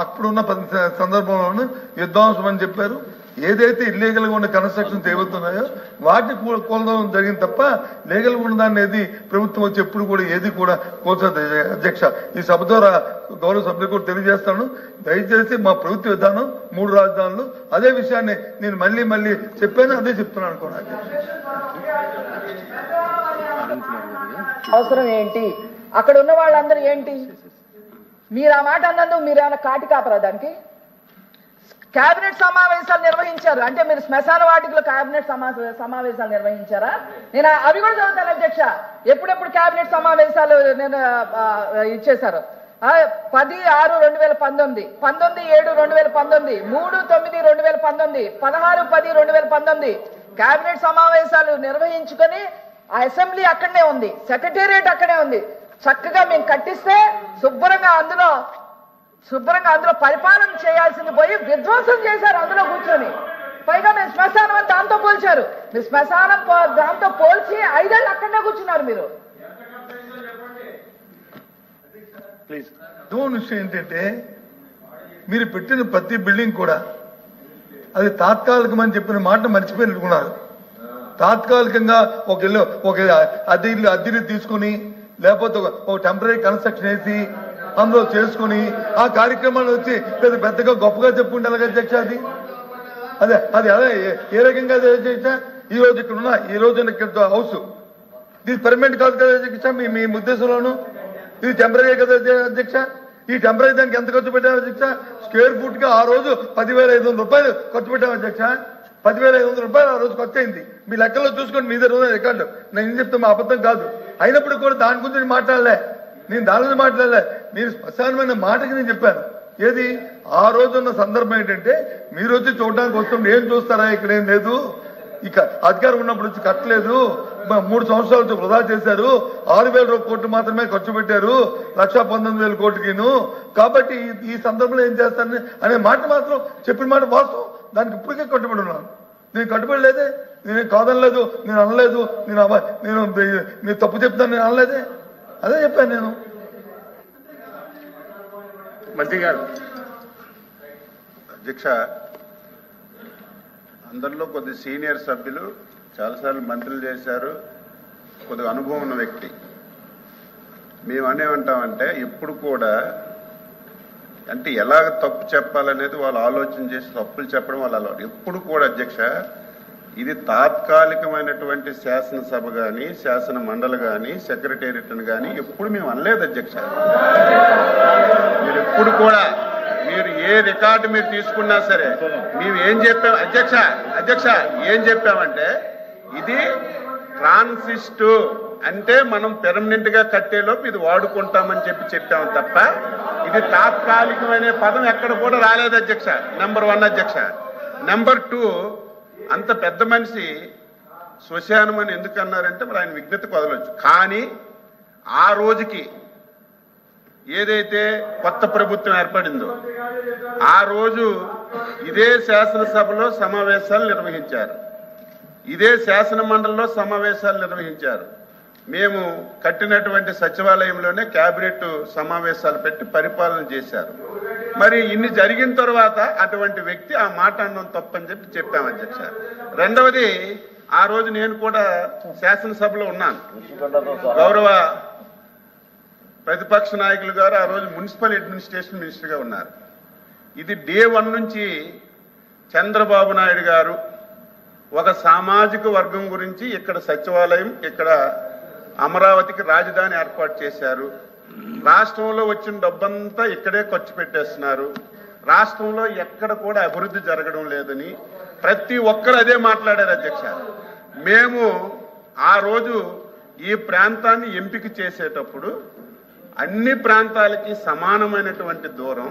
అప్పుడున్న సందర్భంలోనూ విధ్వంసం అని చెప్పారు. ఏదైతే ఇల్లీగల్ గా ఉన్న కన్స్ట్రక్షన్స్ ఏవవుతున్నాయో వాటిని కూలడం జరిగింది తప్ప లీగల్ గా ఉన్నదాన్ని ఏది ప్రభుత్వం వచ్చి ఎప్పుడు కూడా ఏది కూడా కూల్చదు. అధ్యక్ష, ఈ సభ ద్వారా గౌరవ సభ్యులు కూడా తెలియజేస్తాను, దయచేసి మా ప్రభుత్వ విధానం 3 రాజధానులు. అదే విషయాన్ని నేను మళ్ళీ చెప్పాను, అదే చెప్తున్నాను కూడా. అవసరం ఏంటి, అక్కడ ఉన్న వాళ్ళందరూ ఏంటి, మీరు ఆ మాట అన్నందుకు మీరు ఏమైనా కాటి కాపరా దానికి? కేబినెట్ సమావేశాలు నిర్వహించారు అంటే మీరు శ్మశాన వాటికలో కేబినెట్ సమావేశాలు నిర్వహించారా? నేను అవి కూడా చదువుతాను అధ్యక్ష. ఎప్పుడెప్పుడు కేబినెట్ సమావేశాలు నేను ఇచ్చేశారు? 10/6/2019, 19/7/2019, 3/9/2019, 16/10/2019 కేబినెట్ సమావేశాలు నిర్వహించుకొని ఆ అసెంబ్లీ అక్కడనే ఉంది, సెక్రటేరియట్ అక్కడే ఉంది. చక్కగా మేము కట్టిస్తే శుభ్రంగా అందులో పరిపాలన చేయాల్సింది పోయి విధ్వంసం చేశారు అందులో కూర్చొని. పైగా మేము శ్మశానం అని దాంతో పోల్చారు. మీరు శ్మశానం దాంతో పోల్చి 5 ఏళ్ళు అక్కడనే కూర్చున్నారు మీరు. విషయం ఏంటంటే మీరు పెట్టిన ప్రతి బిల్డింగ్ కూడా అది తాత్కాలికమని చెప్పిన మాట మర్చిపోయినట్టుకున్నారు. తాత్కాలికంగా ఒక అద్దెని తీసుకుని లేకపోతే ఒక టెంపరీ కన్స్ట్రక్షన్ వేసి అందులో చేసుకుని ఆ కార్యక్రమాలు వచ్చి పెద్దగా గొప్పగా చెప్పుకుంటే ఎలాగ అధ్యక్ష? అది అదే ఏ రకంగా అధ్యక్ష? ఈ రోజు ఇక్కడ ఉన్న ఈ రోజు ఇక్కడ హౌస్ ఇది పర్మనెంట్ కాదు కదా అధ్యక్ష? మీ ఉద్దేశంలోను ఇది టెంపరీ కదా అధ్యక్ష? ఈ టెంపరీ దానికి ఎంత ఖర్చు పెట్టాము అధ్యక్ష? స్క్వేర్ ఫుట్ గా ఆ రోజు 10,500 రూపాయలు ఖర్చు పెట్టాము అధ్యక్ష. 10,500 రూపాయలు ఆ రోజు ఖర్చు అయింది. మీ లెక్కల్లో చూసుకోండి, మీ దగ్గర రికార్డు. నేను ఏం చెప్తాను, అబద్ధం కాదు. అయినప్పుడు కూడా దాని గురించి మాట్లాడలే, నేను దాని గురించి మాట్లాడలే. మీరు స్పష్టమైన మాటకి నేను చెప్పాను. ఏది ఆ రోజు ఉన్న సందర్భం ఏంటంటే మీరు వచ్చి చూడడానికి వస్తుంటే ఏం చూస్తారా, ఇక్కడ ఏం లేదు, ఇక అధికారం ఉన్నప్పుడు వచ్చి కట్టలేదు, 3 సంవత్సరాలు వృధా చేశారు, 6,000 కోట్లు మాత్రమే ఖర్చు పెట్టారు, 1,19,000 కోట్లకిను. కాబట్టి ఈ సందర్భంలో ఏం చేస్తారని అనే మాట మాత్రం చెప్పిన మాట వాస్తవం. దానికి ఇప్పటికే కట్టుబడి ఉన్నాను. నేను కట్టుబడి లేదే, నేనేం కాదనలేదు, నేను అనలేదు, నేను మీరు తప్పు చెప్తాను నేను అనలేదే, అదే చెప్పాను నేను. మంత్రి గారు. అధ్యక్ష, అందరిలో కొద్ది సీనియర్ సభ్యులు చాలాసార్లు మంత్రులు చేశారు, కొద్దిగా అనుభవం ఉన్న వ్యక్తి. మేము అనేమంటామంటే ఎప్పుడు కూడా అంటే ఎలాగ తప్పు చెప్పాలనేది వాళ్ళు ఆలోచన చేసి తప్పులు చెప్పడం వాళ్ళు అలవాటు. ఎప్పుడు కూడా అధ్యక్ష, ఇది తాత్కాలికమైనటువంటి శాసనసభ కానీ శాసన మండలి కానీ సెక్రటేరియట్ కానీ ఎప్పుడు మేము అనలేదు అధ్యక్ష. మీరు ఎప్పుడు కూడా మీరు ఏ రికార్డు మీరు తీసుకున్నా సరే మేము ఏం చెప్పాం అధ్యక్ష ఏం చెప్పామంటే ఇది ట్రాన్సిస్ట్ అంటే మనం పెర్మనెంట్ గా కట్టేలోపు ఇది వాడుకుంటామని చెప్పాము తప్ప ఇది తాత్కాలికమైన పదం ఎక్కడ కూడా రాలేదు అధ్యక్ష. నెంబర్ 1 అధ్యక్ష. నెంబర్ 2, అంత పెద్ద మనిషి శ్మశానం అని ఎందుకు అన్నారంటే మరి ఆయన విజ్ఞతకు వదలొచ్చు. కానీ ఆ రోజుకి ఏదైతే కొత్త ప్రభుత్వం ఏర్పడిందో ఆ రోజు ఇదే శాసనసభలో సమావేశాలు నిర్వహించారు, ఇదే శాసన మండలిలో సమావేశాలు నిర్వహించారు. మేము కట్టినటువంటి సచివాలయంలోనే కేబినెట్ సమావేశాలు పెట్టి పరిపాలన చేశారు. మరి ఇన్ని జరిగిన తర్వాత అటువంటి వ్యక్తి ఆ మాట అనడం తప్పని చెప్పాము అధ్యక్ష. రెండవది, ఆ రోజు నేను కూడా శాసనసభలో ఉన్నాను. గౌరవ ప్రతిపక్ష నాయకులు గారు ఆ రోజు మున్సిపల్ అడ్మినిస్ట్రేషన్ మినిస్టర్గా ఉన్నారు. ఇది డే 1 నుంచి చంద్రబాబు నాయుడు గారు ఒక సామాజిక వర్గం గురించి ఇక్కడ సచివాలయం, ఇక్కడ అమరావతికి రాజధాని ఏర్పాటు చేశారు. రాష్ట్రంలో వచ్చిన డబ్బంతా ఇక్కడే ఖర్చు పెట్టేస్తున్నారు, రాష్ట్రంలో ఎక్కడ కూడా అభివృద్ధి జరగడం లేదని ప్రతి ఒక్కరు అదే మాట్లాడారు అధ్యక్ష. మేము ఆ రోజు ఈ ప్రాంతాన్ని ఎంపిక చేసేటప్పుడు అన్ని ప్రాంతాలకి సమానమైనటువంటి దూరం